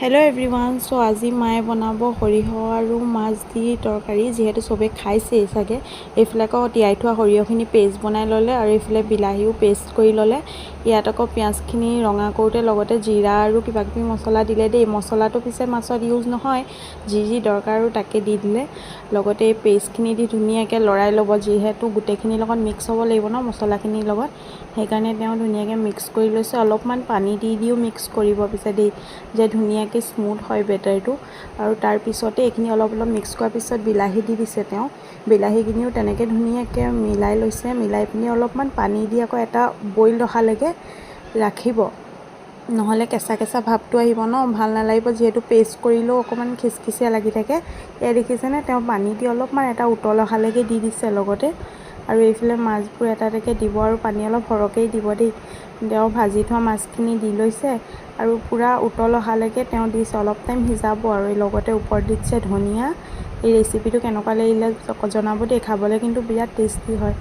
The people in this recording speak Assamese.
Hello' everyone. চ' আজি মায়ে বনাব সৰিয়হ আৰু মাছ দি তৰকাৰী, যিহেতু চবেই খাইছেই চাগে। এইফালে আকৌ তিয়াই থোৱা সৰিয়হখিনি পেষ্ট বনাই ল'লে আৰু এইফালে বিলাহীও পেষ্ট কৰি ল'লে। ইয়াত আকৌ পিঁয়াজখিনি ৰঙা কৰোঁতে লগতে জিৰা আৰু কিবাকিবি মছলা দিলে দেই। মছলাটো পিছে মাছত ইউজ নহয়, যি দৰকাৰ আৰু তাকে দি দিলে। লগতে এই পেষ্টখিনি দি ধুনীয়াকৈ লৰাই ল'ব, যিহেতু গোটেইখিনিৰ লগত মিক্স হ'ব লাগিব ন মছলাখিনিৰ লগত। সেইকাৰণে তেওঁ ধুনীয়াকৈ মিক্স কৰি লৈছে। অলপমান পানী দিও মিক্স কৰিব পিছে দেই, যে ধুনীয়াকৈ স্মুথ হয় বেটাৰটো। আৰু তাৰপিছতে এইখিনি অলপ মিক্স কৰাৰ পিছত বিলাহী দি দিছে তেওঁ। বিলাহীখিনিও তেনেকৈ ধুনীয়াকৈ মিলাই লৈছে। মিলাই পিনি অলপমান পানী দি আকৌ এটা বইল অহালৈকে ৰাখিব, নহ'লে কেঁচা কেঁচা ভাৱটো আহিব ন, ভাল নালাগিব। যিহেতু পেষ্ট কৰিলেও অকণমান খিচখিচিয়া লাগি থাকে। এয়া দেখিছেনে, তেওঁ পানী দি অলপমান এটা উতল অহালৈকে দি দিছে লগতে। আৰু এইফালে মাছবোৰ এটা এটাকৈ দিব আৰু পানী অলপ সৰহকৈয়ে দিব দেই। তেওঁ ভাজি থোৱা মাছখিনি দি লৈছে আৰু পূৰা উতল অহালৈকে তেওঁ দিছে। অলপ টাইম সিজাব আৰু লগতে ওপৰত দিছে ধনিয়া। এই ৰেচিপিটো কেনেকুৱা লাগিলে জনাব দেই, খাবলৈ কিন্তু বিৰাট টেষ্টি হয়।